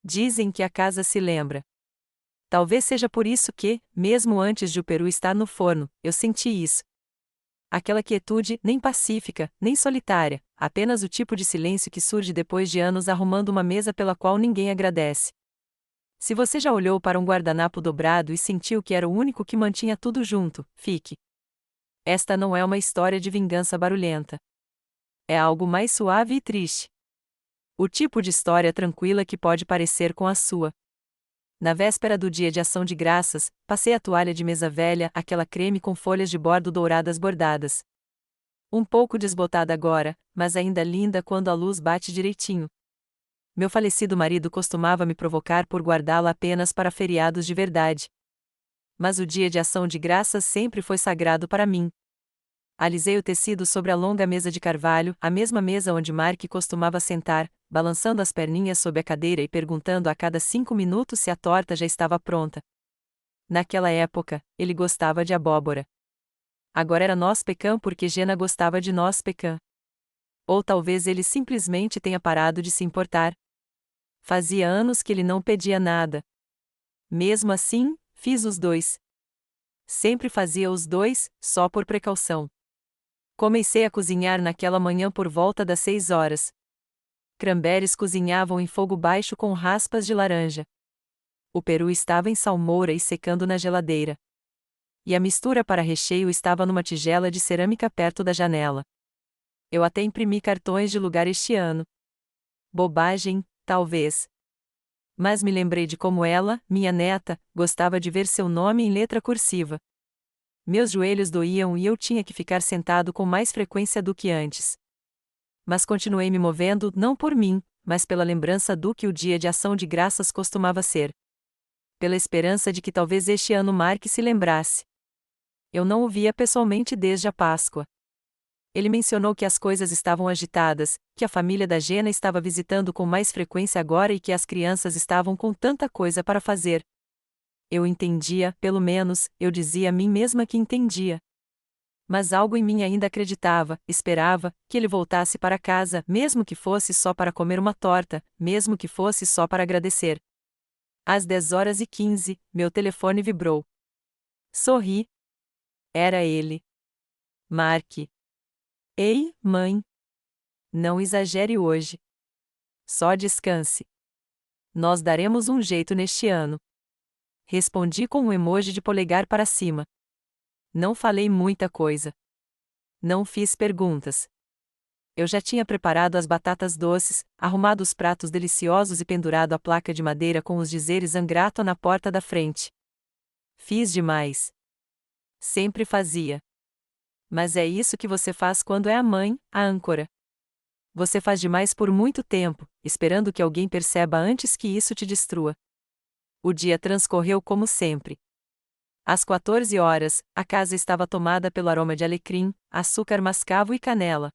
Dizem que a casa se lembra. Talvez seja por isso que, mesmo antes de o peru estar no forno, eu senti isso. Aquela quietude, nem pacífica, nem solitária, apenas o tipo de silêncio que surge depois de anos arrumando uma mesa pela qual ninguém agradece. Se você já olhou para um guardanapo dobrado e sentiu que era o único que mantinha tudo junto, fique. Esta não é uma história de vingança barulhenta. É algo mais suave e triste. O tipo de história tranquila que pode parecer com a sua. Na véspera do dia de ação de graças, passei a toalha de mesa velha, aquela creme com folhas de bordo douradas bordadas. Um pouco desbotada agora, mas ainda linda quando a luz bate direitinho. Meu falecido marido costumava me provocar por guardá-la apenas para feriados de verdade. Mas o dia de ação de graças sempre foi sagrado para mim. Alisei o tecido sobre a longa mesa de carvalho, a mesma mesa onde Mark costumava sentar, balançando as perninhas sob a cadeira e perguntando a cada 5 minutos se a torta já estava pronta. Naquela época, ele gostava de abóbora. Agora era noz pecan porque Jenna gostava de noz pecan. Ou talvez ele simplesmente tenha parado de se importar. Fazia anos que ele não pedia nada. Mesmo assim, fiz os dois. Sempre fazia os dois, só por precaução. Comecei a cozinhar naquela manhã por volta das 6 horas. Cranberries cozinhavam em fogo baixo com raspas de laranja. O peru estava em salmoura e secando na geladeira. E a mistura para recheio estava numa tigela de cerâmica perto da janela. Eu até imprimi cartões de lugar este ano. Bobagem, talvez. Mas me lembrei de como ela, minha neta, gostava de ver seu nome em letra cursiva. Meus joelhos doíam e eu tinha que ficar sentado com mais frequência do que antes. Mas continuei me movendo, não por mim, mas pela lembrança do que o dia de ação de graças costumava ser. Pela esperança de que talvez este ano Mark se lembrasse. Eu não o via pessoalmente desde a Páscoa. Ele mencionou que as coisas estavam agitadas, que a família da Jenna estava visitando com mais frequência agora e que as crianças estavam com tanta coisa para fazer. Eu entendia, pelo menos, eu dizia a mim mesma que entendia. Mas algo em mim ainda acreditava, esperava, que ele voltasse para casa, mesmo que fosse só para comer uma torta, mesmo que fosse só para agradecer. Às 10h15, meu telefone vibrou. Sorri. Era ele. Mark. Ei, mãe. Não exagere hoje. Só descanse. Nós daremos um jeito neste ano. Respondi com um emoji de polegar para cima. Não falei muita coisa. Não fiz perguntas. Eu já tinha preparado as batatas doces, arrumado os pratos deliciosos e pendurado a placa de madeira com os dizeres Angrato na porta da frente. Fiz demais. Sempre fazia. Mas é isso que você faz quando é a mãe, a âncora. Você faz demais por muito tempo, esperando que alguém perceba antes que isso te destrua. O dia transcorreu como sempre. Às 14 horas, a casa estava tomada pelo aroma de alecrim, açúcar mascavo e canela.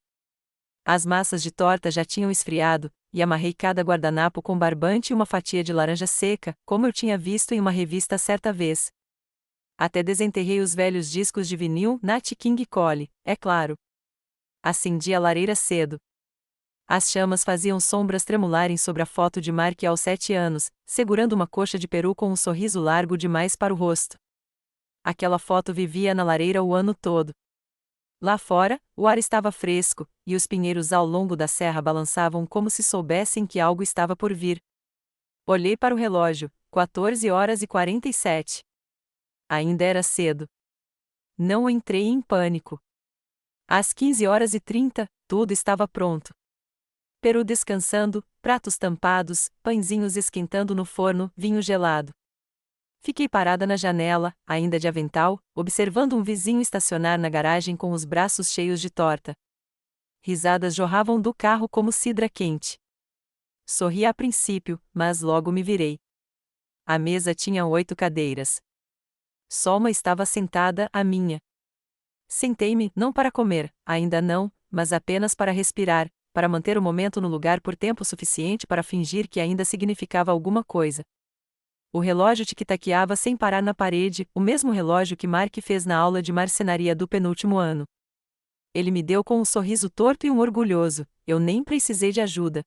As massas de torta já tinham esfriado, e amarrei cada guardanapo com barbante e uma fatia de laranja seca, como eu tinha visto em uma revista certa vez. Até desenterrei os velhos discos de vinil Nat King Cole, é claro. Acendi a lareira cedo. As chamas faziam sombras tremularem sobre a foto de Mark aos 7 anos, segurando uma coxa de peru com um sorriso largo demais para o rosto. Aquela foto vivia na lareira o ano todo. Lá fora, o ar estava fresco, e os pinheiros ao longo da serra balançavam como se soubessem que algo estava por vir. Olhei para o relógio, 14h47. Ainda era cedo. Não entrei em pânico. Às 15h30, tudo estava pronto. Peru descansando, pratos tampados, pãezinhos esquentando no forno, vinho gelado. Fiquei parada na janela, ainda de avental, observando um vizinho estacionar na garagem com os braços cheios de torta. Risadas jorravam do carro como cidra quente. Sorri a princípio, mas logo me virei. A mesa tinha 8 cadeiras. Só uma estava sentada, a minha. Sentei-me, não para comer, ainda não, mas apenas para respirar, para manter o momento no lugar por tempo suficiente para fingir que ainda significava alguma coisa. O relógio tic-taqueava sem parar na parede, o mesmo relógio que Mark fez na aula de marcenaria do penúltimo ano. Ele me deu com um sorriso torto e um orgulhoso, eu nem precisei de ajuda.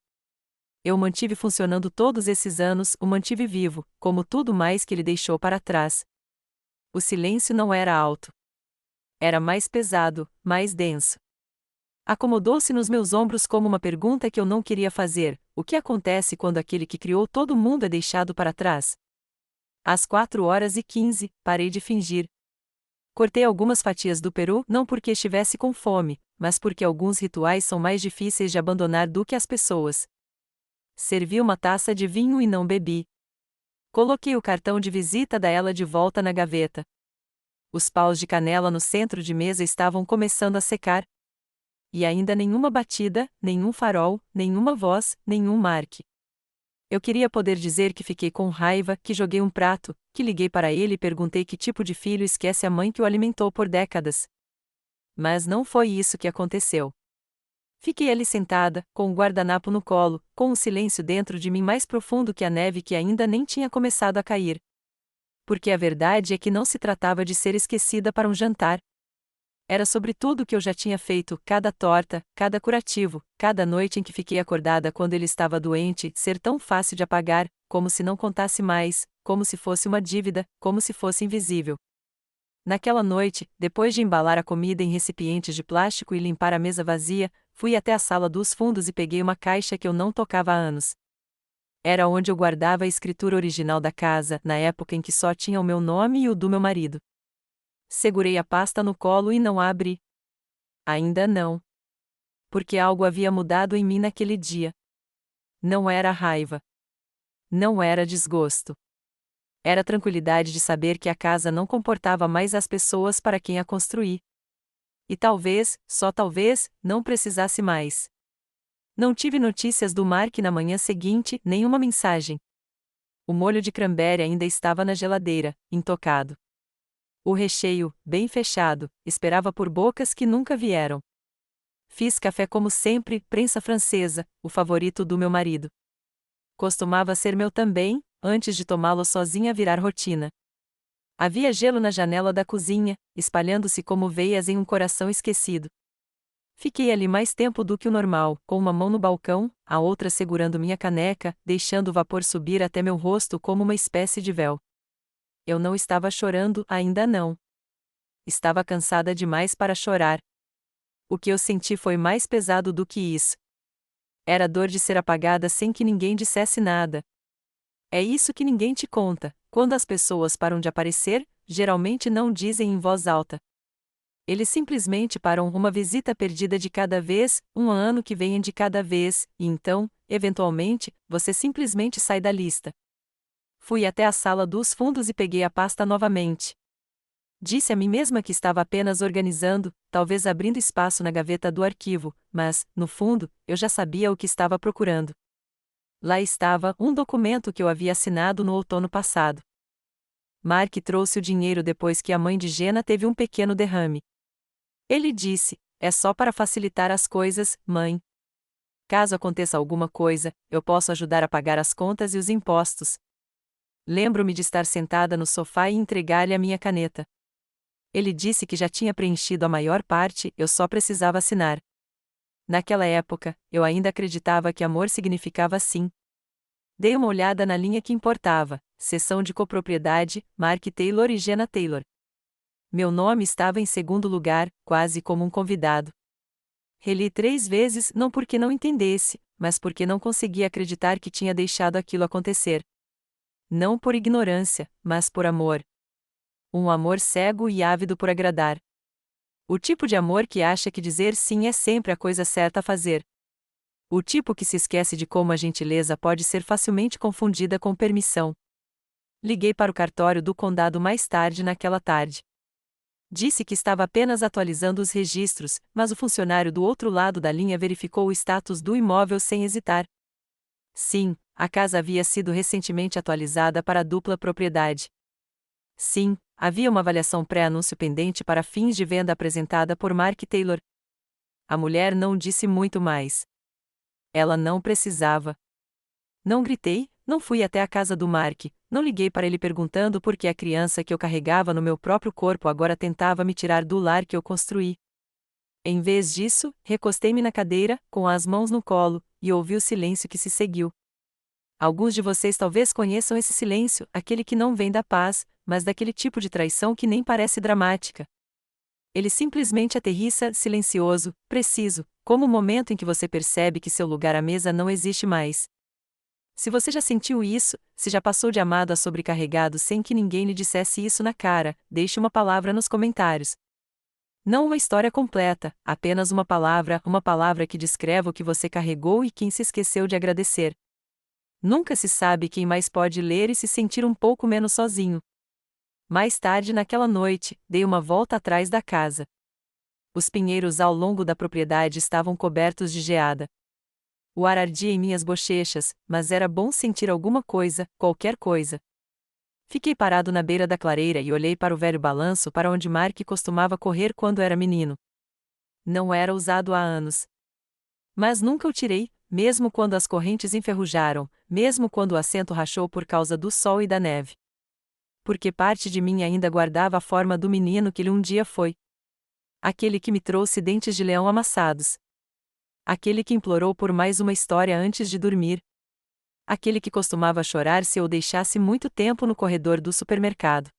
Eu o mantive funcionando todos esses anos, o mantive vivo, como tudo mais que ele deixou para trás. O silêncio não era alto. Era mais pesado, mais denso. Acomodou-se nos meus ombros como uma pergunta que eu não queria fazer: o que acontece quando aquele que criou todo mundo é deixado para trás? Às 4h15, parei de fingir. Cortei algumas fatias do peru não porque estivesse com fome, mas porque alguns rituais são mais difíceis de abandonar do que as pessoas. Servi uma taça de vinho e não bebi. Coloquei o cartão de visita da ela de volta na gaveta. Os paus de canela no centro de mesa estavam começando a secar. E ainda nenhuma batida, nenhum farol, nenhuma voz, nenhum marque. Eu queria poder dizer que fiquei com raiva, que joguei um prato, que liguei para ele e perguntei que tipo de filho esquece a mãe que o alimentou por décadas. Mas não foi isso que aconteceu. Fiquei ali sentada, com o guardanapo no colo, com um silêncio dentro de mim mais profundo que a neve que ainda nem tinha começado a cair. Porque a verdade é que não se tratava de ser esquecida para um jantar. Era sobre tudo o que eu já tinha feito, cada torta, cada curativo, cada noite em que fiquei acordada quando ele estava doente, ser tão fácil de apagar, como se não contasse mais, como se fosse uma dívida, como se fosse invisível. Naquela noite, depois de embalar a comida em recipientes de plástico e limpar a mesa vazia, fui até a sala dos fundos e peguei uma caixa que eu não tocava há anos. Era onde eu guardava a escritura original da casa, na época em que só tinha o meu nome e o do meu marido. Segurei a pasta no colo e não a abri. Ainda não. Porque algo havia mudado em mim naquele dia. Não era raiva. Não era desgosto. Era a tranquilidade de saber que a casa não comportava mais as pessoas para quem a construí. E talvez, só talvez, não precisasse mais. Não tive notícias do Mark na manhã seguinte, nenhuma mensagem. O molho de cranberry ainda estava na geladeira, intocado. O recheio, bem fechado, esperava por bocas que nunca vieram. Fiz café como sempre, prensa francesa, o favorito do meu marido. Costumava ser meu também, antes de tomá-lo sozinha virar rotina. Havia gelo na janela da cozinha, espalhando-se como veias em um coração esquecido. Fiquei ali mais tempo do que o normal, com uma mão no balcão, a outra segurando minha caneca, deixando o vapor subir até meu rosto como uma espécie de véu. Eu não estava chorando, ainda não. Estava cansada demais para chorar. O que eu senti foi mais pesado do que isso. Era a dor de ser apagada sem que ninguém dissesse nada. É isso que ninguém te conta: quando as pessoas param de aparecer, geralmente não dizem em voz alta. Eles simplesmente param uma visita perdida de cada vez, um ano que vem de cada vez, e então, eventualmente, você simplesmente sai da lista. Fui até a sala dos fundos e peguei a pasta novamente. Disse a mim mesma que estava apenas organizando, talvez abrindo espaço na gaveta do arquivo, mas, no fundo, eu já sabia o que estava procurando. Lá estava um documento que eu havia assinado no outono passado. Mark trouxe o dinheiro depois que a mãe de Jenna teve um pequeno derrame. Ele disse: "É só para facilitar as coisas, mãe. Caso aconteça alguma coisa, eu posso ajudar a pagar as contas e os impostos." Lembro-me de estar sentada no sofá e entregar-lhe a minha caneta. Ele disse que já tinha preenchido a maior parte, eu só precisava assinar. Naquela época, eu ainda acreditava que amor significava sim. Dei uma olhada na linha que importava: seção de copropriedade, Mark Taylor e Jenna Taylor. Meu nome estava em segundo lugar, quase como um convidado. Reli 3 vezes, não porque não entendesse, mas porque não conseguia acreditar que tinha deixado aquilo acontecer. Não por ignorância, mas por amor. Um amor cego e ávido por agradar. O tipo de amor que acha que dizer sim é sempre a coisa certa a fazer. O tipo que se esquece de como a gentileza pode ser facilmente confundida com permissão. Liguei para o cartório do condado mais tarde naquela tarde. Disse que estava apenas atualizando os registros, mas o funcionário do outro lado da linha verificou o status do imóvel sem hesitar. Sim, a casa havia sido recentemente atualizada para a dupla propriedade. Sim, havia uma avaliação pré-anúncio pendente para fins de venda apresentada por Mark Taylor. A mulher não disse muito mais. Ela não precisava. Não gritei, não fui até a casa do Mark, não liguei para ele perguntando por que a criança que eu carregava no meu próprio corpo agora tentava me tirar do lar que eu construí. Em vez disso, recostei-me na cadeira, com as mãos no colo, e ouvi o silêncio que se seguiu. Alguns de vocês talvez conheçam esse silêncio, aquele que não vem da paz, mas daquele tipo de traição que nem parece dramática. Ele simplesmente aterrissa, silencioso, preciso, como o momento em que você percebe que seu lugar à mesa não existe mais. Se você já sentiu isso, se já passou de amado a sobrecarregado sem que ninguém lhe dissesse isso na cara, deixe uma palavra nos comentários. Não uma história completa, apenas uma palavra que descreva o que você carregou e quem se esqueceu de agradecer. Nunca se sabe quem mais pode ler e se sentir um pouco menos sozinho. Mais tarde naquela noite, dei uma volta atrás da casa. Os pinheiros ao longo da propriedade estavam cobertos de geada. O ar ardia em minhas bochechas, mas era bom sentir alguma coisa, qualquer coisa. Fiquei parado na beira da clareira e olhei para o velho balanço para onde Mark costumava correr quando era menino. Não era usado há anos. Mas nunca o tirei, mesmo quando as correntes enferrujaram, mesmo quando o assento rachou por causa do sol e da neve. Porque parte de mim ainda guardava a forma do menino que ele um dia foi. Aquele que me trouxe dentes de leão amassados. Aquele que implorou por mais uma história antes de dormir. Aquele que costumava chorar se eu o deixasse muito tempo no corredor do supermercado.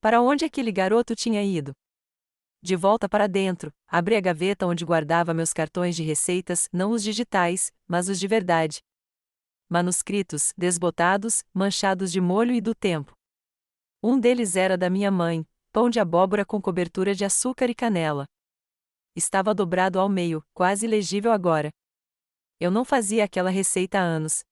Para onde aquele garoto tinha ido? De volta para dentro, abri a gaveta onde guardava meus cartões de receitas, não os digitais, mas os de verdade. Manuscritos, desbotados, manchados de molho e do tempo. Um deles era da minha mãe, pão de abóbora com cobertura de açúcar e canela. Estava dobrado ao meio, quase legível agora. Eu não fazia aquela receita há anos.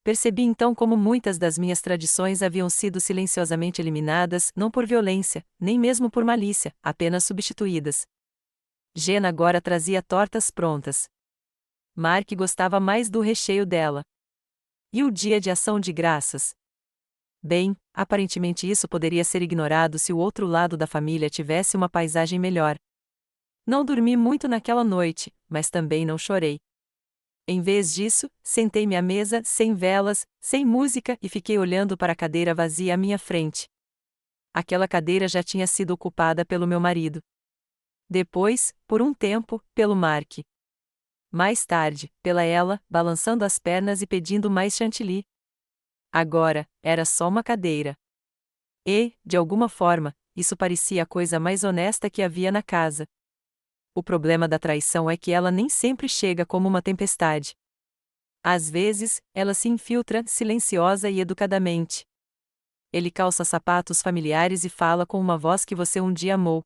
Percebi então como muitas das minhas tradições haviam sido silenciosamente eliminadas, não por violência, nem mesmo por malícia, apenas substituídas. Jenna agora trazia tortas prontas. Mark gostava mais do recheio dela. E o dia de ação de graças? Bem, aparentemente isso poderia ser ignorado se o outro lado da família tivesse uma paisagem melhor. Não dormi muito naquela noite, mas também não chorei. Em vez disso, sentei-me à mesa, sem velas, sem música e fiquei olhando para a cadeira vazia à minha frente. Aquela cadeira já tinha sido ocupada pelo meu marido. Depois, por um tempo, pelo Mark. Mais tarde, pela ela, balançando as pernas e pedindo mais chantilly. Agora, era só uma cadeira. E, de alguma forma, isso parecia a coisa mais honesta que havia na casa. O problema da traição é que ela nem sempre chega como uma tempestade. Às vezes, ela se infiltra, silenciosa e educadamente. Ele calça sapatos familiares e fala com uma voz que você um dia amou.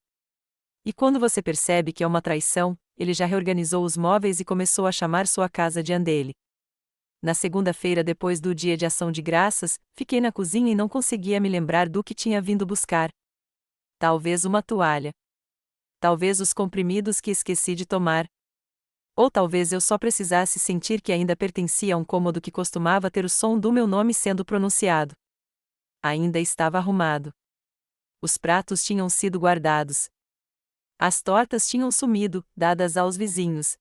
E quando você percebe que é uma traição, ele já reorganizou os móveis e começou a chamar sua casa de andele. Na segunda-feira depois do dia de ação de graças, fiquei na cozinha e não conseguia me lembrar do que tinha vindo buscar. Talvez uma toalha. Talvez os comprimidos que esqueci de tomar. Ou talvez eu só precisasse sentir que ainda pertencia a um cômodo que costumava ter o som do meu nome sendo pronunciado. Ainda estava arrumado. Os pratos tinham sido guardados. As tortas tinham sumido, dadas aos vizinhos.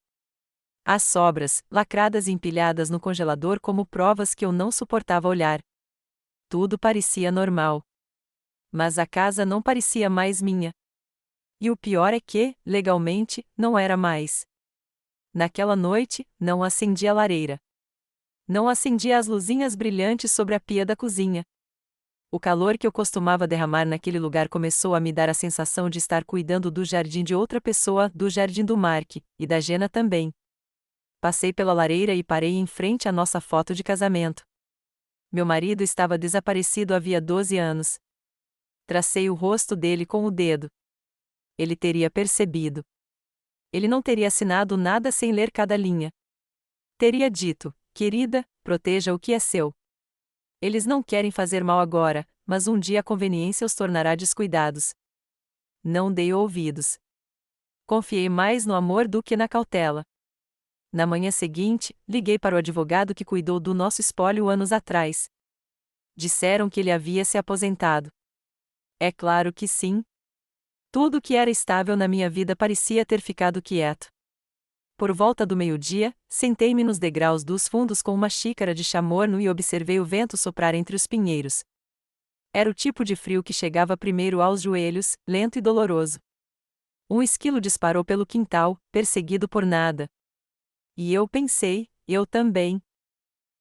As sobras, lacradas e empilhadas no congelador como provas que eu não suportava olhar. Tudo parecia normal. Mas a casa não parecia mais minha. E o pior é que, legalmente, não era mais. Naquela noite, não acendi a lareira. Não acendi as luzinhas brilhantes sobre a pia da cozinha. O calor que eu costumava derramar naquele lugar começou a me dar a sensação de estar cuidando do jardim de outra pessoa, do jardim do Mark, e da Jenna também. Passei pela lareira e parei em frente à nossa foto de casamento. Meu marido estava desaparecido havia 12 anos. Tracei o rosto dele com o dedo. Ele teria percebido. Ele não teria assinado nada sem ler cada linha. Teria dito: querida, proteja o que é seu. Eles não querem fazer mal agora, mas um dia a conveniência os tornará descuidados. Não dei ouvidos. Confiei mais no amor do que na cautela. Na manhã seguinte, liguei para o advogado que cuidou do nosso espólio anos atrás. Disseram que ele havia se aposentado. É claro que sim. Tudo que era estável na minha vida parecia ter ficado quieto. Por volta do meio-dia, sentei-me nos degraus dos fundos com uma xícara de chá morno e observei o vento soprar entre os pinheiros. Era o tipo de frio que chegava primeiro aos joelhos, lento e doloroso. Um esquilo disparou pelo quintal, perseguido por nada. E eu pensei, eu também.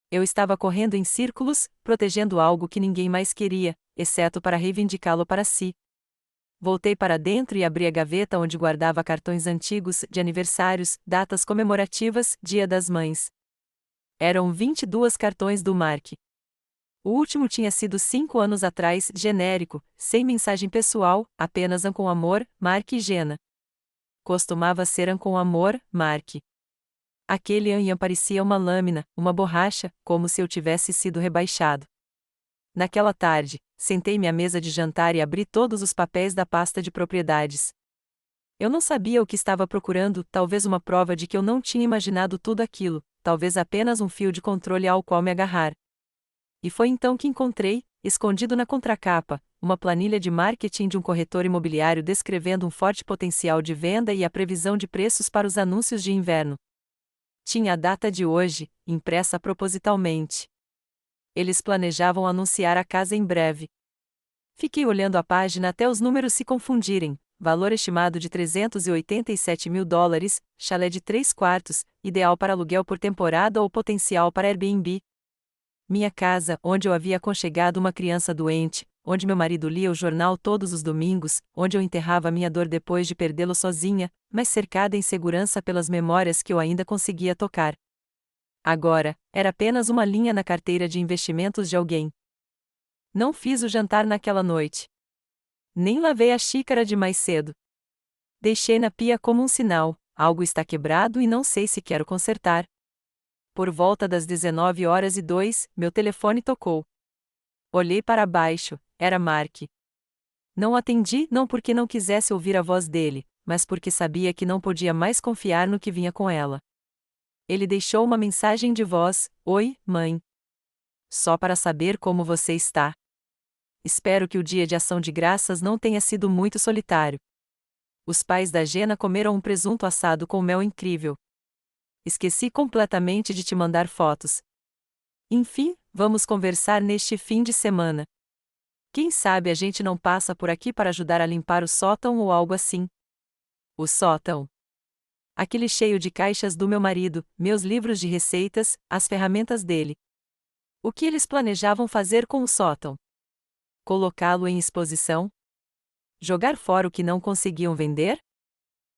Eu estava correndo em círculos, protegendo algo que ninguém mais queria, exceto para reivindicá-lo para si. Voltei para dentro e abri a gaveta onde guardava cartões antigos, de aniversários, datas comemorativas, Dia das Mães. Eram 22 cartões do Mark. O último tinha sido 5 anos atrás, genérico, sem mensagem pessoal, apenas com amor, Mark e Jenna. Costumava ser com amor, Mark. Aquele Ian parecia uma lâmina, uma borracha, como se eu tivesse sido rebaixado. Naquela tarde, sentei-me à mesa de jantar e abri todos os papéis da pasta de propriedades. Eu não sabia o que estava procurando, talvez uma prova de que eu não tinha imaginado tudo aquilo, talvez apenas um fio de controle ao qual me agarrar. E foi então que encontrei, escondido na contracapa, uma planilha de marketing de um corretor imobiliário descrevendo um forte potencial de venda e a previsão de preços para os anúncios de inverno. Tinha a data de hoje, impressa propositalmente. Eles planejavam anunciar a casa em breve. Fiquei olhando a página até os números se confundirem. Valor estimado de $387.000, chalé de 3 quartos, ideal para aluguel por temporada ou potencial para Airbnb. Minha casa, onde eu havia aconchegado uma criança doente, onde meu marido lia o jornal todos os domingos, onde eu enterrava minha dor depois de perdê-lo sozinha, mas cercada em segurança pelas memórias que eu ainda conseguia tocar. Agora, era apenas uma linha na carteira de investimentos de alguém. Não fiz o jantar naquela noite. Nem lavei a xícara de mais cedo. Deixei na pia como um sinal, algo está quebrado e não sei se quero consertar. Por volta das 19h02, meu telefone tocou. Olhei para baixo, era Mark. Não atendi, não porque não quisesse ouvir a voz dele, mas porque sabia que não podia mais confiar no que vinha com ela. Ele deixou uma mensagem de voz: Oi, mãe. Só para saber como você está. Espero que o dia de ação de graças não tenha sido muito solitário. Os pais da Jenna comeram um presunto assado com mel incrível. Esqueci completamente de te mandar fotos. Enfim, vamos conversar neste fim de semana. Quem sabe a gente não passa por aqui para ajudar a limpar o sótão ou algo assim. O sótão. Aquele cheio de caixas do meu marido, meus livros de receitas, as ferramentas dele. O que eles planejavam fazer com o sótão? Colocá-lo em exposição? Jogar fora o que não conseguiam vender?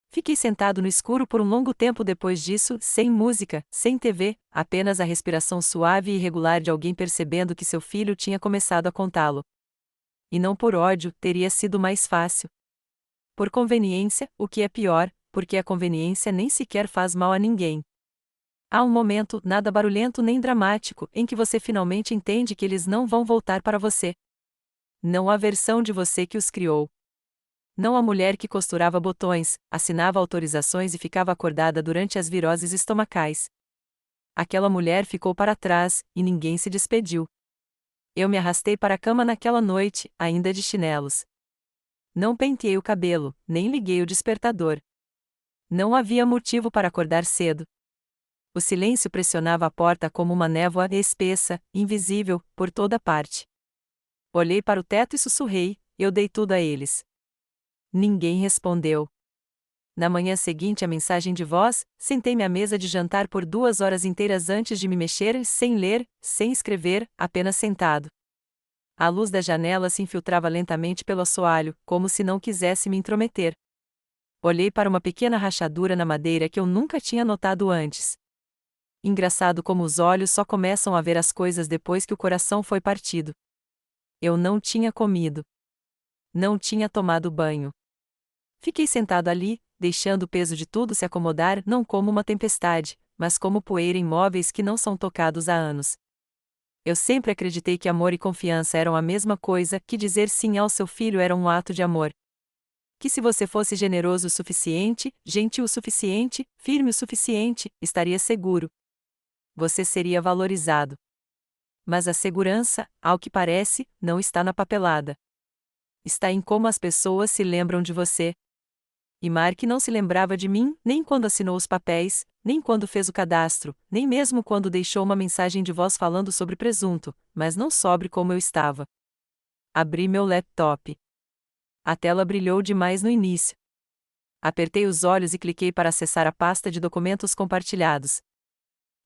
Fiquei sentado no escuro por um longo tempo depois disso, sem música, sem TV, apenas a respiração suave e regular de alguém percebendo que seu filho tinha começado a contá-lo. E não por ódio, teria sido mais fácil. Por conveniência, o que é pior, porque a conveniência nem sequer faz mal a ninguém. Há um momento, nada barulhento nem dramático, em que você finalmente entende que eles não vão voltar para você. Não a versão de você que os criou. Não a mulher que costurava botões, assinava autorizações e ficava acordada durante as viroses estomacais. Aquela mulher ficou para trás, e ninguém se despediu. Eu me arrastei para a cama naquela noite, ainda de chinelos. Não penteei o cabelo, nem liguei o despertador. Não havia motivo para acordar cedo. O silêncio pressionava a porta como uma névoa espessa, invisível, por toda parte. Olhei para o teto e sussurrei: eu dei tudo a eles. Ninguém respondeu. Na manhã seguinte à mensagem de voz, sentei-me à mesa de jantar por 2 horas inteiras antes de me mexer, sem ler, sem escrever, apenas sentado. A luz da janela se infiltrava lentamente pelo assoalho, como se não quisesse me intrometer. Olhei para uma pequena rachadura na madeira que eu nunca tinha notado antes. Engraçado como os olhos só começam a ver as coisas depois que o coração foi partido. Eu não tinha comido. Não tinha tomado banho. Fiquei sentado ali, deixando o peso de tudo se acomodar não como uma tempestade, mas como poeira em móveis que não são tocados há anos. Eu sempre acreditei que amor e confiança eram a mesma coisa, que dizer sim ao seu filho era um ato de amor. Que se você fosse generoso o suficiente, gentil o suficiente, firme o suficiente, estaria seguro. Você seria valorizado. Mas a segurança, ao que parece, não está na papelada. Está em como as pessoas se lembram de você. E Mark não se lembrava de mim, nem quando assinou os papéis, nem quando fez o cadastro, nem mesmo quando deixou uma mensagem de voz falando sobre presunto, mas não sobre como eu estava. Abri meu laptop. A tela brilhou demais no início. Apertei os olhos e cliquei para acessar a pasta de documentos compartilhados.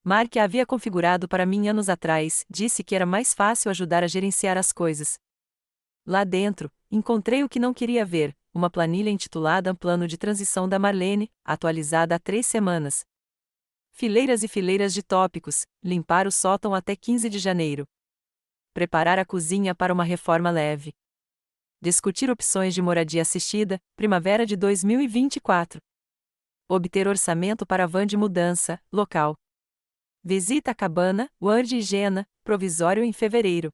Mark a havia configurado para mim anos atrás, disse que era mais fácil ajudar a gerenciar as coisas. Lá dentro, encontrei o que não queria ver, uma planilha intitulada Plano de Transição da Marlene, atualizada há 3 semanas. Fileiras e fileiras de tópicos: limpar o sótão até 15 de janeiro. Preparar a cozinha para uma reforma leve. Discutir opções de moradia assistida, primavera de 2024. Obter orçamento para van de mudança, local. Visita a cabana, Word e Jena, provisório em fevereiro.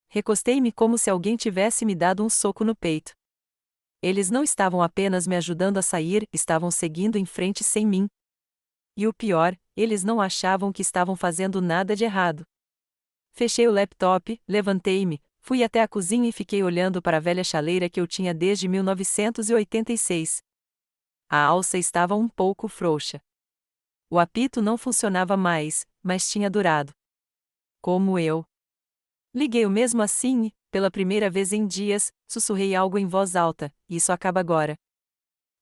Recostei-me como se alguém tivesse me dado um soco no peito. Eles não estavam apenas me ajudando a sair, estavam seguindo em frente sem mim. E o pior, eles não achavam que estavam fazendo nada de errado. Fechei o laptop, levantei-me, fui até a cozinha e fiquei olhando para a velha chaleira que eu tinha desde 1986. A alça estava um pouco frouxa. O apito não funcionava mais, mas tinha durado. Como eu. Liguei-o mesmo assim e, pela primeira vez em dias, sussurrei algo em voz alta: isso acaba agora.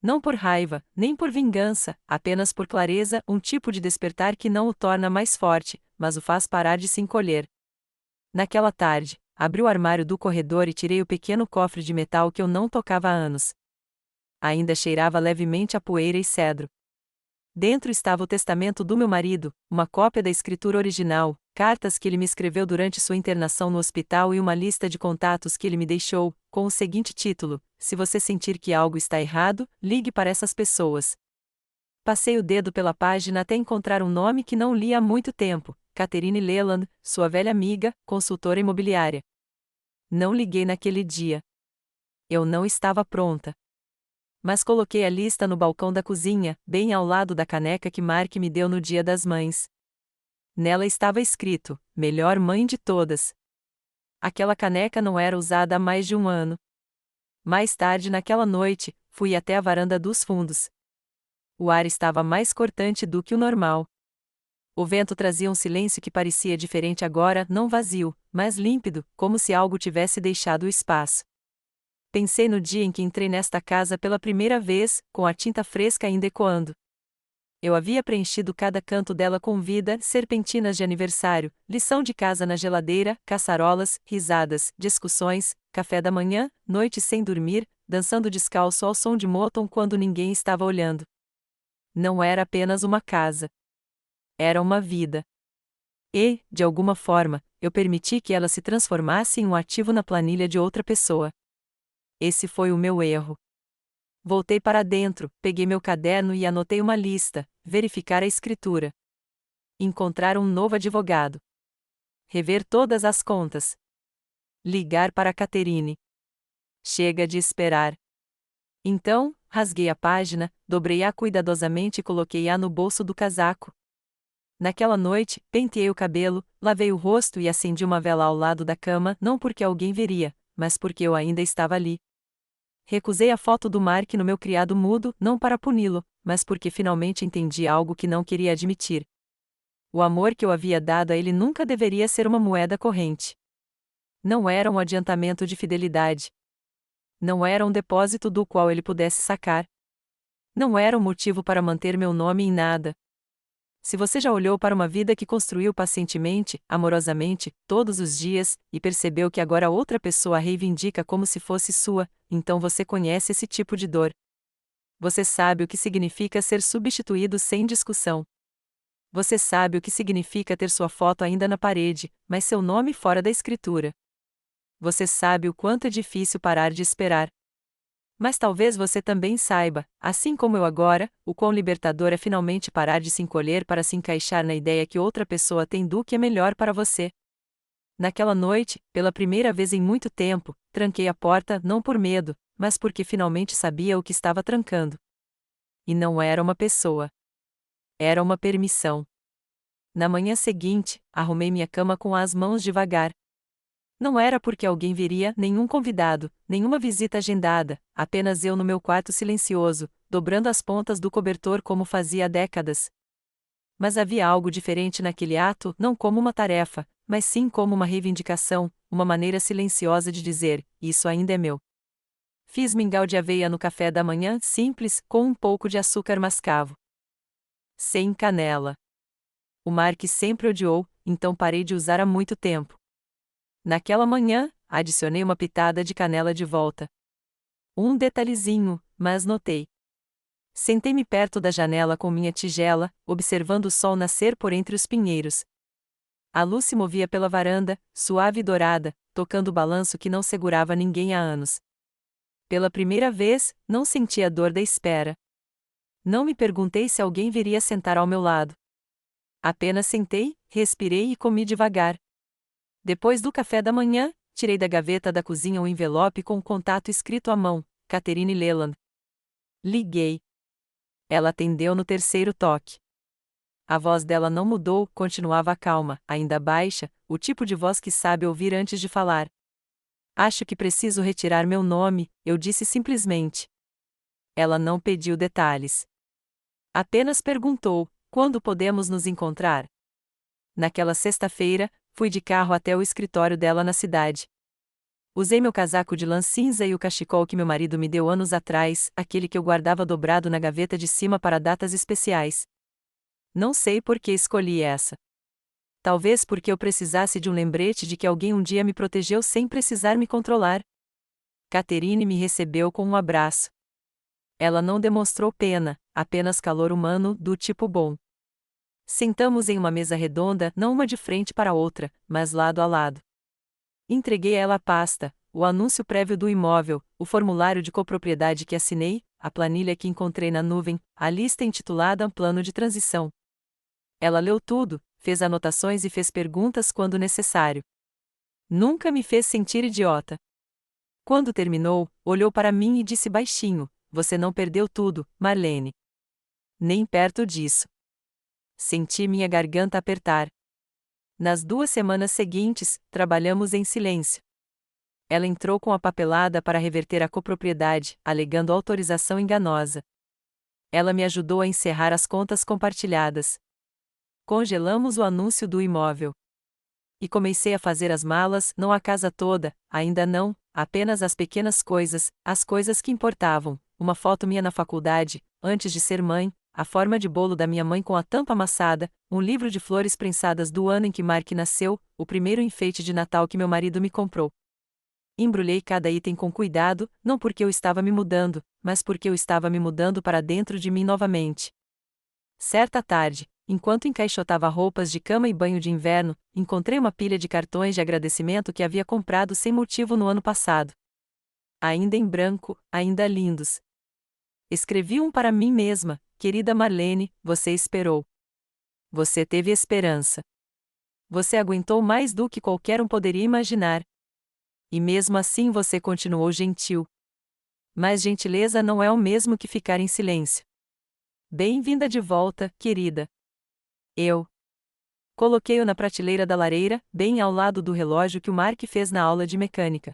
Não por raiva, nem por vingança, apenas por clareza, um tipo de despertar que não o torna mais forte, mas o faz parar de se encolher. Naquela tarde, abri o armário do corredor e tirei o pequeno cofre de metal que eu não tocava há anos. Ainda cheirava levemente a poeira e cedro. Dentro estava o testamento do meu marido, uma cópia da escritura original, cartas que ele me escreveu durante sua internação no hospital e uma lista de contatos que ele me deixou, com o seguinte título: se você sentir que algo está errado, ligue para essas pessoas. Passei o dedo pela página até encontrar um nome que não li há muito tempo: Catherine Leland, sua velha amiga, consultora imobiliária. Não liguei naquele dia. Eu não estava pronta. Mas coloquei a lista no balcão da cozinha, bem ao lado da caneca que Mark me deu no Dia das Mães. Nela estava escrito: melhor mãe de todas. Aquela caneca não era usada há mais de 1 ano. Mais tarde naquela noite, fui até a varanda dos fundos. O ar estava mais cortante do que o normal. O vento trazia um silêncio que parecia diferente agora, não vazio, mas límpido, como se algo tivesse deixado o espaço. Pensei no dia em que entrei nesta casa pela primeira vez, com a tinta fresca ainda ecoando. Eu havia preenchido cada canto dela com vida, serpentinas de aniversário, lição de casa na geladeira, caçarolas, risadas, discussões, café da manhã, noite sem dormir, dançando descalço ao som de Motown quando ninguém estava olhando. Não era apenas uma casa. Era uma vida. E, de alguma forma, eu permiti que ela se transformasse em um ativo na planilha de outra pessoa. Esse foi o meu erro. Voltei para dentro, peguei meu caderno e anotei uma lista: verificar a escritura. Encontrar um novo advogado. Rever todas as contas. Ligar para Catherine. Chega de esperar. Então, rasguei a página, dobrei-a cuidadosamente e coloquei-a no bolso do casaco. Naquela noite, penteei o cabelo, lavei o rosto e acendi uma vela ao lado da cama, não porque alguém veria, mas porque eu ainda estava ali. Recusei a foto do Mark no meu criado mudo, não para puni-lo, mas porque finalmente entendi algo que não queria admitir. O amor que eu havia dado a ele nunca deveria ser uma moeda corrente. Não era um adiantamento de fidelidade. Não era um depósito do qual ele pudesse sacar. Não era um motivo para manter meu nome em nada. Se você já olhou para uma vida que construiu pacientemente, amorosamente, todos os dias, e percebeu que agora outra pessoa a reivindica como se fosse sua, então você conhece esse tipo de dor. Você sabe o que significa ser substituído sem discussão. Você sabe o que significa ter sua foto ainda na parede, mas seu nome fora da escritura. Você sabe o quanto é difícil parar de esperar. Mas talvez você também saiba, assim como eu agora, o quão libertador é finalmente parar de se encolher para se encaixar na ideia que outra pessoa tem do que é melhor para você. Naquela noite, pela primeira vez em muito tempo, tranquei a porta não por medo, mas porque finalmente sabia o que estava trancando. E não era uma pessoa. Era uma permissão. Na manhã seguinte, arrumei minha cama com as mãos devagar. Não era porque alguém viria, nenhum convidado, nenhuma visita agendada, apenas eu no meu quarto silencioso, dobrando as pontas do cobertor como fazia há décadas. Mas havia algo diferente naquele ato, não como uma tarefa, mas sim como uma reivindicação, uma maneira silenciosa de dizer: isso ainda é meu. Fiz mingau de aveia no café da manhã, simples, com um pouco de açúcar mascavo. Sem canela. O Mark sempre odiou, então parei de usar há muito tempo. Naquela manhã, adicionei uma pitada de canela de volta. Um detalhezinho, mas notei. Sentei-me perto da janela com minha tigela, observando o sol nascer por entre os pinheiros. A luz se movia pela varanda, suave e dourada, tocando o balanço que não segurava ninguém há anos. Pela primeira vez, não senti a dor da espera. Não me perguntei se alguém viria sentar ao meu lado. Apenas sentei, respirei e comi devagar. Depois do café da manhã, tirei da gaveta da cozinha um envelope com um contato escrito à mão, Catherine Leland. Liguei. Ela atendeu no terceiro toque. A voz dela não mudou, continuava calma, ainda baixa, o tipo de voz que sabe ouvir antes de falar. Acho que preciso retirar meu nome, eu disse simplesmente. Ela não pediu detalhes. Apenas perguntou: quando podemos nos encontrar? Naquela sexta-feira, fui de carro até o escritório dela na cidade. Usei meu casaco de lã cinza e o cachecol que meu marido me deu anos atrás, aquele que eu guardava dobrado na gaveta de cima para datas especiais. Não sei por que escolhi essa. Talvez porque eu precisasse de um lembrete de que alguém um dia me protegeu sem precisar me controlar. Catherine me recebeu com um abraço. Ela não demonstrou pena, apenas calor humano, do tipo bom. Sentamos em uma mesa redonda, não uma de frente para a outra, mas lado a lado. Entreguei a ela a pasta, o anúncio prévio do imóvel, o formulário de copropriedade que assinei, a planilha que encontrei na nuvem, a lista intitulada Plano de Transição. Ela leu tudo, fez anotações e fez perguntas quando necessário. Nunca me fez sentir idiota. Quando terminou, olhou para mim e disse baixinho: você não perdeu tudo, Marlene. Nem perto disso. Senti minha garganta apertar. Nas 2 semanas seguintes, trabalhamos em silêncio. Ela entrou com a papelada para reverter a copropriedade, alegando autorização enganosa. Ela me ajudou a encerrar as contas compartilhadas. Congelamos o anúncio do imóvel. E comecei a fazer as malas, não a casa toda, ainda não, apenas as pequenas coisas, as coisas que importavam, uma foto minha na faculdade, antes de ser mãe, a forma de bolo da minha mãe com a tampa amassada, um livro de flores prensadas do ano em que Mark nasceu, o primeiro enfeite de Natal que meu marido me comprou. Embrulhei cada item com cuidado, não porque eu estava me mudando, mas porque eu estava me mudando para dentro de mim novamente. Certa tarde, enquanto encaixotava roupas de cama e banho de inverno, encontrei uma pilha de cartões de agradecimento que havia comprado sem motivo no ano passado. Ainda em branco, ainda lindos. Escrevi um para mim mesma: querida Marlene, você esperou. Você teve esperança. Você aguentou mais do que qualquer um poderia imaginar. E mesmo assim você continuou gentil. Mas gentileza não é o mesmo que ficar em silêncio. Bem-vinda de volta, querida. Eu coloquei-o na prateleira da lareira, bem ao lado do relógio que o Mark fez na aula de mecânica.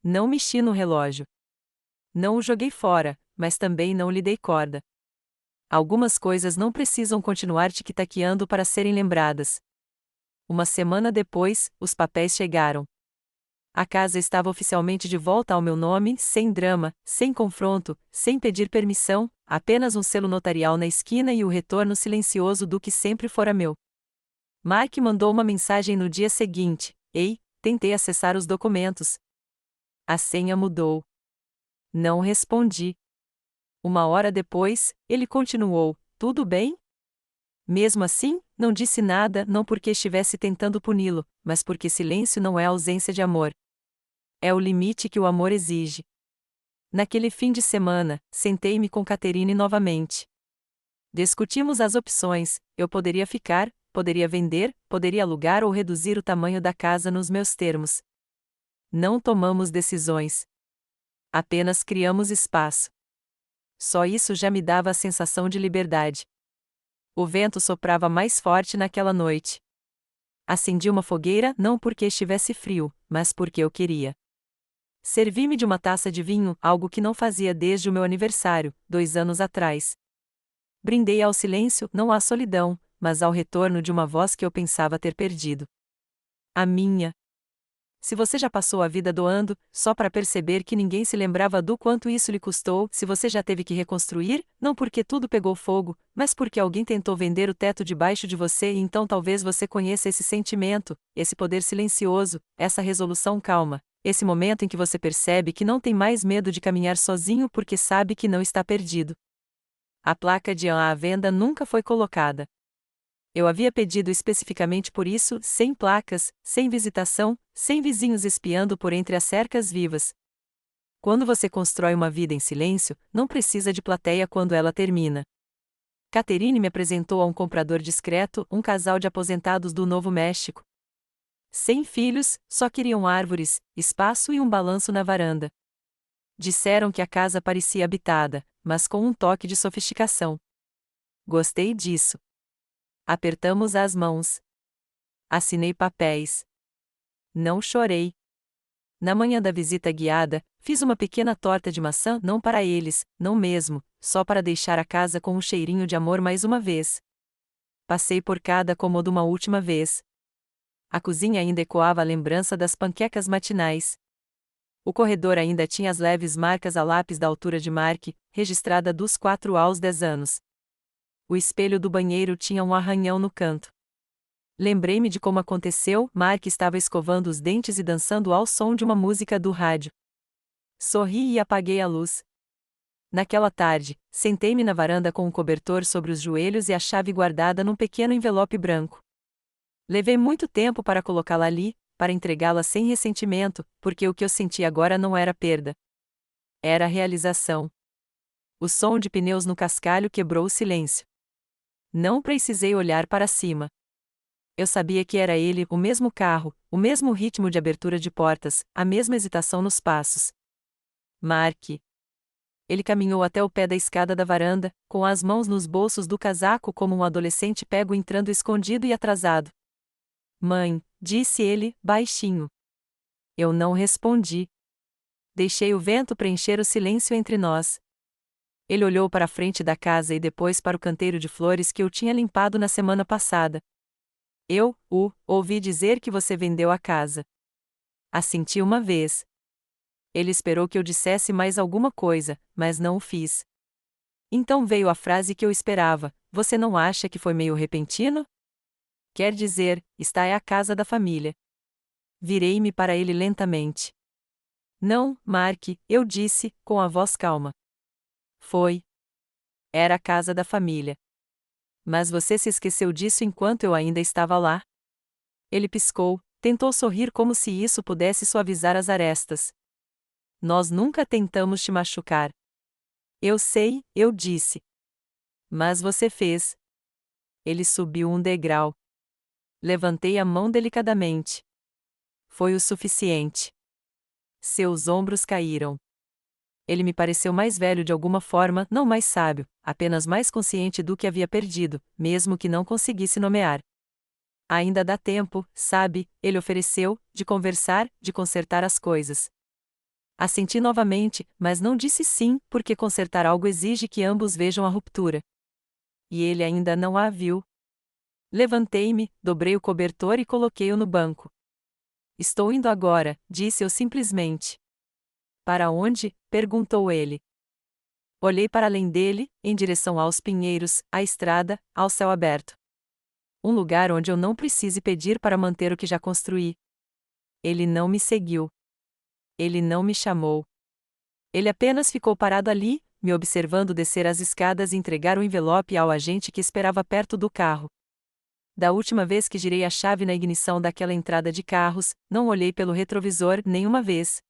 Não mexi no relógio. Não o joguei fora, mas também não lhe dei corda. Algumas coisas não precisam continuar tic-taqueando para serem lembradas. Uma semana depois, os papéis chegaram. A casa estava oficialmente de volta ao meu nome, sem drama, sem confronto, sem pedir permissão, apenas um selo notarial na esquina e o retorno silencioso do que sempre fora meu. Mark mandou uma mensagem no dia seguinte: ei, tentei acessar os documentos. A senha mudou. Não respondi. 1 hora depois, ele continuou: tudo bem? Mesmo assim, não disse nada, não porque estivesse tentando puni-lo, mas porque silêncio não é ausência de amor. É o limite que o amor exige. Naquele fim de semana, sentei-me com Catherine novamente. Discutimos as opções: eu poderia ficar, poderia vender, poderia alugar ou reduzir o tamanho da casa nos meus termos. Não tomamos decisões. Apenas criamos espaço. Só isso já me dava a sensação de liberdade. O vento soprava mais forte naquela noite. Acendi uma fogueira não porque estivesse frio, mas porque eu queria. Servi-me de uma taça de vinho, algo que não fazia desde o meu aniversário, 2 anos atrás. Brindei ao silêncio, não à solidão, mas ao retorno de uma voz que eu pensava ter perdido. A minha. Se você já passou a vida doando, só para perceber que ninguém se lembrava do quanto isso lhe custou, se você já teve que reconstruir, não porque tudo pegou fogo, mas porque alguém tentou vender o teto debaixo de você e então talvez você conheça esse sentimento, esse poder silencioso, essa resolução calma, esse momento em que você percebe que não tem mais medo de caminhar sozinho porque sabe que não está perdido. A placa de à venda nunca foi colocada. Eu havia pedido especificamente por isso, sem placas, sem visitação, sem vizinhos espiando por entre as cercas vivas. Quando você constrói uma vida em silêncio, não precisa de plateia quando ela termina. Catherine me apresentou a um comprador discreto, um casal de aposentados do Novo México. Sem filhos, só queriam árvores, espaço e um balanço na varanda. Disseram que a casa parecia habitada, mas com um toque de sofisticação. Gostei disso. Apertamos as mãos. Assinei papéis. Não chorei. Na manhã da visita guiada, fiz uma pequena torta de maçã não para eles, não mesmo, só para deixar a casa com um cheirinho de amor mais uma vez. Passei por cada cômodo uma última vez. A cozinha ainda ecoava a lembrança das panquecas matinais. O corredor ainda tinha as leves marcas a lápis da altura de Mark, registrada dos 4 aos 10 anos. O espelho do banheiro tinha um arranhão no canto. Lembrei-me de como aconteceu, Mark estava escovando os dentes e dançando ao som de uma música do rádio. Sorri e apaguei a luz. Naquela tarde, sentei-me na varanda com um cobertor sobre os joelhos e a chave guardada num pequeno envelope branco. Levei muito tempo para colocá-la ali, para entregá-la sem ressentimento, porque o que eu senti agora não era perda. Era realização. O som de pneus no cascalho quebrou o silêncio. Não precisei olhar para cima. Eu sabia que era ele, o mesmo carro, o mesmo ritmo de abertura de portas, a mesma hesitação nos passos. Mark. Ele caminhou até o pé da escada da varanda, com as mãos nos bolsos do casaco como um adolescente pego entrando escondido e atrasado. Mãe, disse ele, baixinho. Eu não respondi. Deixei o vento preencher o silêncio entre nós. Ele olhou para a frente da casa e depois para o canteiro de flores que eu tinha limpado na semana passada. Ouvi dizer que você vendeu a casa. Assenti uma vez. Ele esperou que eu dissesse mais alguma coisa, mas não o fiz. Então veio a frase que eu esperava: você não acha que foi meio repentino? Quer dizer, esta é a casa da família. Virei-me para ele lentamente. Não, Mark, eu disse, com a voz calma. Foi. Era a casa da família. Mas você se esqueceu disso enquanto eu ainda estava lá? Ele piscou, tentou sorrir como se isso pudesse suavizar as arestas. Nós nunca tentamos te machucar. Eu sei, eu disse. Mas você fez. Ele subiu um degrau. Levantei a mão delicadamente. Foi o suficiente. Seus ombros caíram. Ele me pareceu mais velho de alguma forma, não mais sábio, apenas mais consciente do que havia perdido, mesmo que não conseguisse nomear. Ainda dá tempo, sabe, ele ofereceu, de conversar, de consertar as coisas. Assenti novamente, mas não disse sim, porque consertar algo exige que ambos vejam a ruptura. E ele ainda não a viu. Levantei-me, dobrei o cobertor e coloquei-o no banco. Estou indo agora, disse eu simplesmente. Para onde? Perguntou ele. Olhei para além dele, em direção aos pinheiros, à estrada, ao céu aberto. Um lugar onde eu não precise pedir para manter o que já construí. Ele não me seguiu. Ele não me chamou. Ele apenas ficou parado ali, me observando descer as escadas e entregar o envelope ao agente que esperava perto do carro. Da última vez que girei a chave na ignição daquela entrada de carros, não olhei pelo retrovisor nenhuma vez.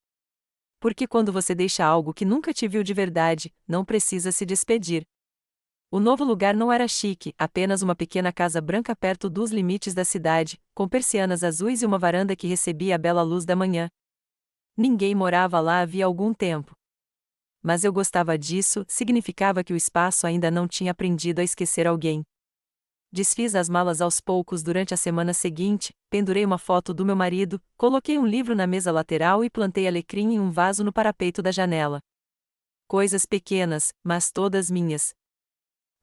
Porque quando você deixa algo que nunca te viu de verdade, não precisa se despedir. O novo lugar não era chique, apenas uma pequena casa branca perto dos limites da cidade, com persianas azuis e uma varanda que recebia a bela luz da manhã. Ninguém morava lá havia algum tempo. Mas eu gostava disso, significava que o espaço ainda não tinha aprendido a esquecer alguém. Desfiz as malas aos poucos durante a semana seguinte, pendurei uma foto do meu marido, coloquei um livro na mesa lateral e plantei alecrim em um vaso no parapeito da janela. Coisas pequenas, mas todas minhas.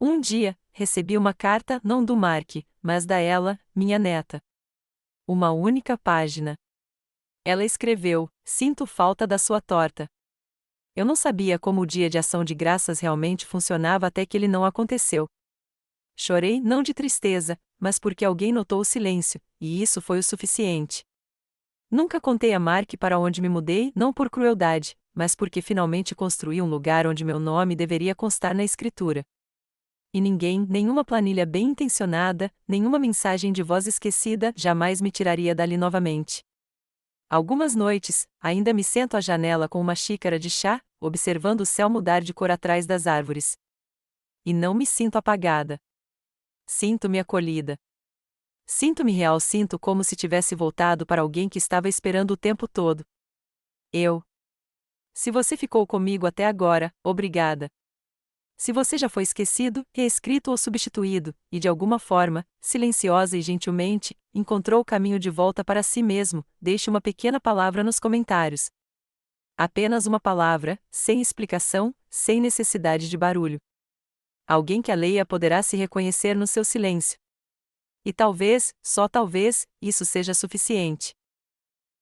Um dia, recebi uma carta não do Mark, mas da ela, minha neta. Uma única página. Ela escreveu: sinto falta da sua torta. Eu não sabia como o dia de ação de graças realmente funcionava até que ele não aconteceu. Chorei não de tristeza, mas porque alguém notou o silêncio, e isso foi o suficiente. Nunca contei a Mark para onde me mudei, não por crueldade, mas porque finalmente construí um lugar onde meu nome deveria constar na escritura. E ninguém, nenhuma planilha bem intencionada, nenhuma mensagem de voz esquecida jamais me tiraria dali novamente. Algumas noites, ainda me sento à janela com uma xícara de chá, observando o céu mudar de cor atrás das árvores. E não me sinto apagada. Sinto-me acolhida. Sinto-me real, sinto como se tivesse voltado para alguém que estava esperando o tempo todo. Se você ficou comigo até agora, obrigada. Se você já foi esquecido, reescrito ou substituído, e de alguma forma, silenciosa e gentilmente, encontrou o caminho de volta para si mesmo, deixe uma pequena palavra nos comentários. Apenas uma palavra, sem explicação, sem necessidade de barulho. Alguém que a leia poderá se reconhecer no seu silêncio. E talvez, só talvez, isso seja suficiente.